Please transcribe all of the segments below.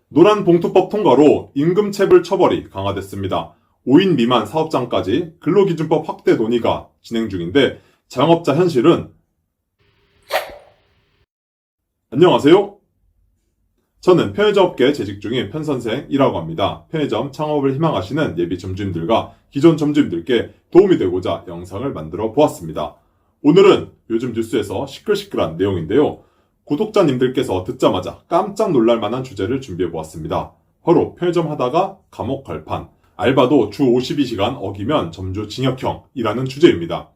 노란봉투법 통과로 임금체불 처벌이 강화됐습니다. 5인 미만 사업장까지 근로기준법 확대 논의가 진행 중인데 자영업자 현실은 안녕하세요. 저는 편의점업계에 재직 중인 편선생이라고 합니다. 편의점 창업을 희망하시는 예비 점주님들과 기존 점주님들께 도움이 되고자 영상을 만들어 보았습니다. 오늘은 요즘 뉴스에서 시끌시끌한 내용인데요. 구독자님들께서 듣자마자 깜짝 놀랄 만한 주제를 준비해 보았습니다. 바로 편의점 하다가 감옥 갈 판, 알바도 주 52시간 어기면 점주 징역형이라는 주제입니다.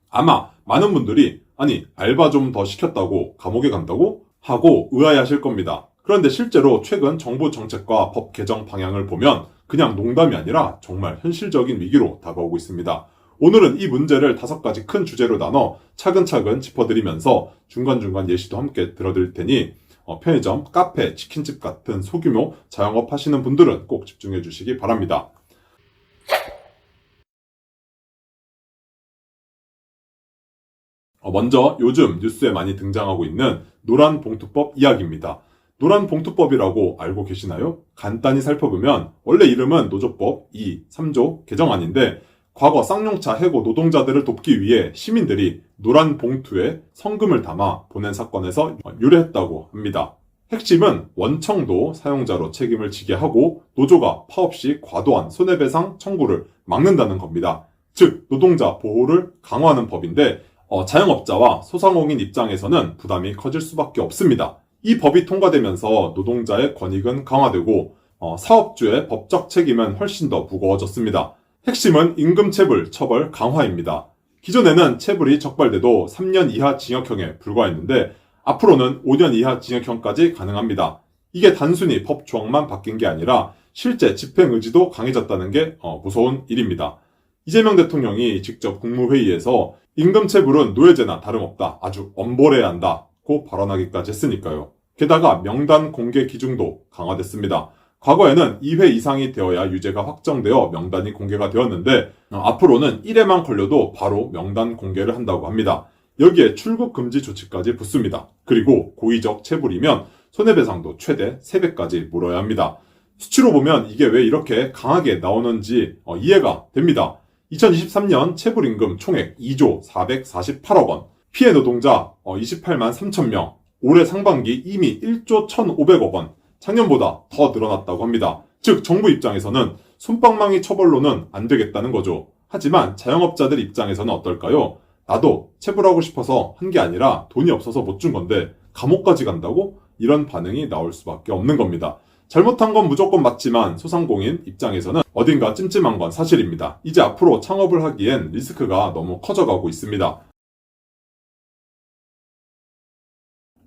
아마 많은 분들이 아니 알바 좀 더 시켰다고 감옥에 간다고? 하고 의아해하실 겁니다. 그런데 실제로 최근 정부 정책과 법 개정 방향을 보면 그냥 농담이 아니라 정말 현실적인 위기로 다가오고 있습니다. 오늘은 이 문제를 5가지 큰 주제로 나눠 차근차근 짚어드리면서 중간중간 예시도 함께 들어드릴 테니 편의점, 카페, 치킨집 같은 소규모 자영업 하시는 분들은 꼭 집중해 주시기 바랍니다. 먼저 요즘 뉴스에 많이 등장하고 있는 노란봉투법 이야기입니다. 노란봉투법이라고 알고 계시나요? 간단히 살펴보면 원래 이름은 노조법 2, 3조 개정안인데 과거 쌍용차 해고 노동자들을 돕기 위해 시민들이 노란 봉투에 성금을 담아 보낸 사건에서 유래했다고 합니다. 핵심은 원청도 사용자로 책임을 지게 하고 노조가 파업 시 과도한 손해배상 청구를 막는다는 겁니다. 즉 노동자 보호를 강화하는 법인데 자영업자와 소상공인 입장에서는 부담이 커질 수밖에 없습니다. 이 법이 통과되면서 노동자의 권익은 강화되고 사업주의 법적 책임은 훨씬 더 무거워졌습니다. 핵심은 임금체불 처벌 강화입니다. 기존에는 체불이 적발돼도 3년 이하 징역형에 불과했는데 앞으로는 5년 이하 징역형까지 가능합니다. 이게 단순히 법 조항만 바뀐 게 아니라 실제 집행 의지도 강해졌다는 게 무서운 일입니다. 이재명 대통령이 직접 국무회의에서 임금체불은 노예제나 다름없다. 아주 엄벌해야 한다고 발언하기까지 했으니까요. 게다가 명단 공개 기준도 강화됐습니다. 과거에는 2회 이상이 되어야 유죄가 확정되어 명단이 공개가 되었는데 앞으로는 1회만 걸려도 바로 명단 공개를 한다고 합니다. 여기에 출국 금지 조치까지 붙습니다. 그리고 고의적 체불이면 손해배상도 최대 3배까지 물어야 합니다. 수치로 보면 이게 왜 이렇게 강하게 나오는지 이해가 됩니다. 2023년 체불임금 총액 2조 448억 원, 피해 노동자 28만 3천 명, 올해 상반기 이미 1조 1,500억 원, 작년보다 더 늘어났다고 합니다. 즉 정부 입장에서는 솜방망이 처벌로는 안 되겠다는 거죠. 하지만 자영업자들 입장에서는 어떨까요? 나도 체불하고 싶어서 한 게 아니라 돈이 없어서 못 준 건데 감옥까지 간다고? 이런 반응이 나올 수밖에 없는 겁니다. 잘못한 건 무조건 맞지만 소상공인 입장에서는 어딘가 찜찜한 건 사실입니다. 이제 앞으로 창업을 하기엔 리스크가 너무 커져가고 있습니다.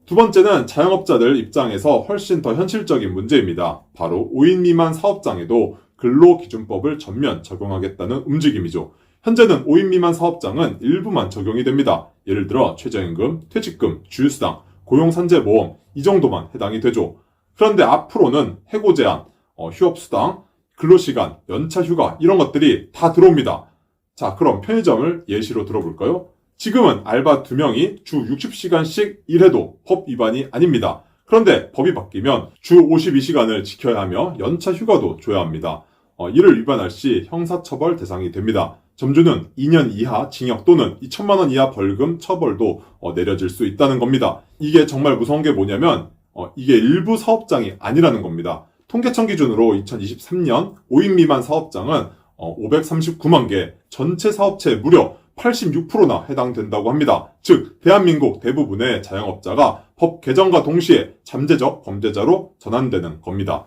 두 번째는 자영업자들 입장에서 훨씬 더 현실적인 문제입니다. 바로 5인 미만 사업장에도 근로기준법을 전면 적용하겠다는 움직임이죠. 현재는 5인 미만 사업장은 일부만 적용이 됩니다. 예를 들어 최저임금, 퇴직금, 주휴수당, 고용산재보험 이 정도만 해당이 되죠. 그런데 앞으로는 해고 제한, 휴업수당, 근로시간, 연차휴가 이런 것들이 다 들어옵니다. 자, 그럼 편의점을 예시로 들어볼까요? 지금은 알바 2명이 주 60시간씩 일해도 법 위반이 아닙니다. 그런데 법이 바뀌면 주 52시간을 지켜야 하며 연차 휴가도 줘야 합니다. 이를 위반할 시 형사처벌 대상이 됩니다. 점주는 2년 이하 징역 또는 2천만 원 이하 벌금 처벌도 내려질 수 있다는 겁니다. 이게 정말 무서운 게 뭐냐면 이게 일부 사업장이 아니라는 겁니다. 통계청 기준으로 2023년 5인 미만 사업장은 539만 개, 전체 사업체의 무려 86%나 해당된다고 합니다. 즉 대한민국 대부분의 자영업자가 법 개정과 동시에 잠재적 범죄자로 전환되는 겁니다.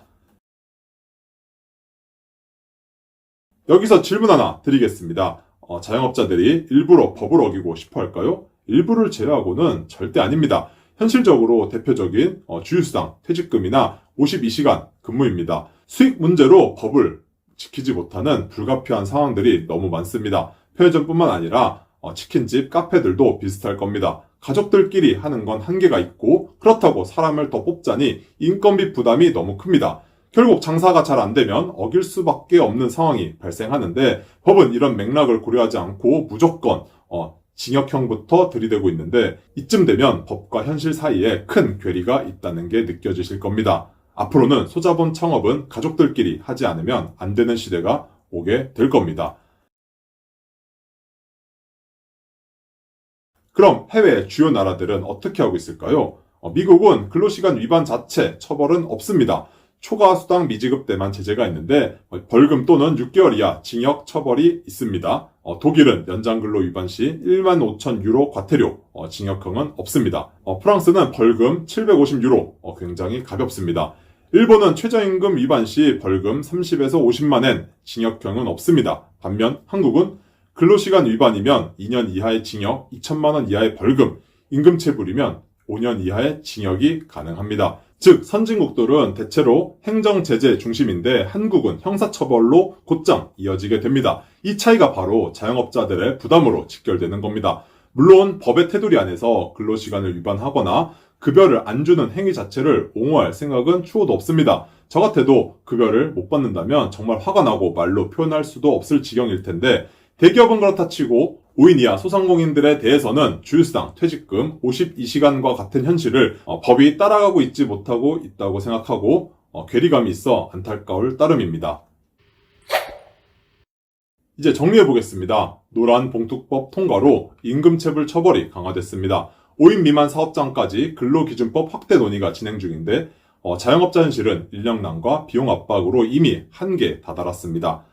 여기서 질문 하나 드리겠습니다. 자영업자들이 일부러 법을 어기고 싶어 할까요? 일부를 제외하고는 절대 아닙니다. 현실적으로 대표적인 주휴수당, 퇴직금이나 52시간 근무입니다. 수익 문제로 법을 지키지 못하는 불가피한 상황들이 너무 많습니다. 편의점뿐만 아니라 치킨집, 카페들도 비슷할 겁니다. 가족들끼리 하는 건 한계가 있고 그렇다고 사람을 더 뽑자니 인건비 부담이 너무 큽니다. 결국 장사가 잘 안 되면 어길 수밖에 없는 상황이 발생하는데 법은 이런 맥락을 고려하지 않고 무조건 징역형부터 들이대고 있는데 이쯤 되면 법과 현실 사이에 큰 괴리가 있다는 게 느껴지실 겁니다. 앞으로는 소자본 창업은 가족들끼리 하지 않으면 안 되는 시대가 오게 될 겁니다. 그럼 해외 주요 나라들은 어떻게 하고 있을까요? 미국은 근로시간 위반 자체 처벌은 없습니다. 초과 수당 미지급 때만 제재가 있는데 벌금 또는 6개월 이하 징역 처벌이 있습니다. 독일은 연장근로 위반 시 1만 5천 유로 과태료, 징역형은 없습니다. 프랑스는 벌금 750유로, 굉장히 가볍습니다. 일본은 최저임금 위반 시 벌금 30에서 50만엔, 징역형은 없습니다. 반면 한국은 근로시간 위반이면 2년 이하의 징역, 2천만 원 이하의 벌금, 임금체불이면 5년 이하의 징역이 가능합니다. 즉 선진국들은 대체로 행정제재 중심인데 한국은 형사처벌로 곧장 이어지게 됩니다. 이 차이가 바로 자영업자들의 부담으로 직결되는 겁니다. 물론 법의 테두리 안에서 근로시간을 위반하거나 급여를 안 주는 행위 자체를 옹호할 생각은 추호도 없습니다. 저 같아도 급여를 못 받는다면 정말 화가 나고 말로 표현할 수도 없을 지경일 텐데 대기업은 그렇다 치고 5인 이하 소상공인들에 대해서는 주휴수당, 퇴직금, 52시간과 같은 현실을 법이 따라가고 있지 못하고 있다고 생각하고 괴리감이 있어 안타까울 따름입니다. 이제 정리해보겠습니다. 노란봉투법 통과로 임금체불 처벌이 강화됐습니다. 5인 미만 사업장까지 근로기준법 확대 논의가 진행 중인데 자영업자 현실은 인력난과 비용 압박으로 이미 한계에 다다랐습니다.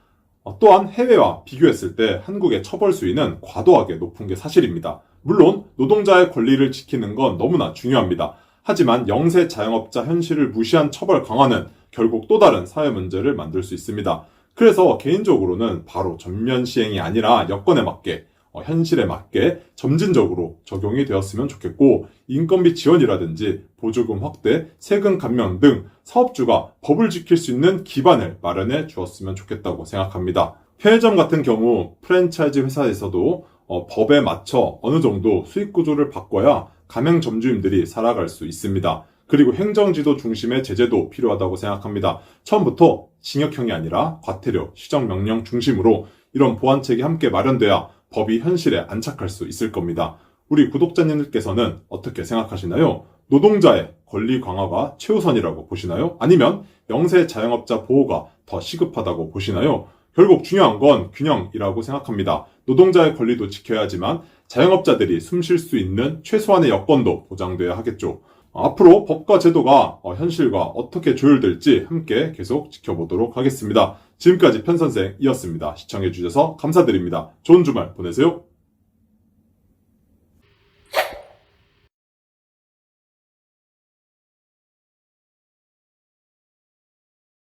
또한 해외와 비교했을 때 한국의 처벌 수위는 과도하게 높은 게 사실입니다. 물론 노동자의 권리를 지키는 건 너무나 중요합니다. 하지만 영세 자영업자 현실을 무시한 처벌 강화는 결국 또 다른 사회 문제를 만들 수 있습니다. 그래서 개인적으로는 바로 전면 시행이 아니라 여건에 맞게 현실에 맞게 점진적으로 적용이 되었으면 좋겠고 인건비 지원이라든지 보조금 확대, 세금 감면 등 사업주가 법을 지킬 수 있는 기반을 마련해 주었으면 좋겠다고 생각합니다. 편의점 같은 경우 프랜차이즈 회사에서도 법에 맞춰 어느 정도 수익 구조를 바꿔야 가맹점주님들이 살아갈 수 있습니다. 그리고 행정지도 중심의 제재도 필요하다고 생각합니다. 처음부터 징역형이 아니라 과태료, 시정명령 중심으로 이런 보완책이 함께 마련돼야 법이 현실에 안착할 수 있을 겁니다. 우리 구독자님들께서는 어떻게 생각하시나요? 노동자의 권리 강화가 최우선이라고 보시나요? 아니면 영세 자영업자 보호가 더 시급하다고 보시나요? 결국 중요한 건 균형이라고 생각합니다. 노동자의 권리도 지켜야 하지만 자영업자들이 숨 쉴 수 있는 최소한의 여건도 보장돼야 하겠죠. 앞으로 법과 제도가 현실과 어떻게 조율될지 함께 계속 지켜보도록 하겠습니다. 지금까지 편선생이었습니다. 시청해주셔서 감사드립니다. 좋은 주말 보내세요.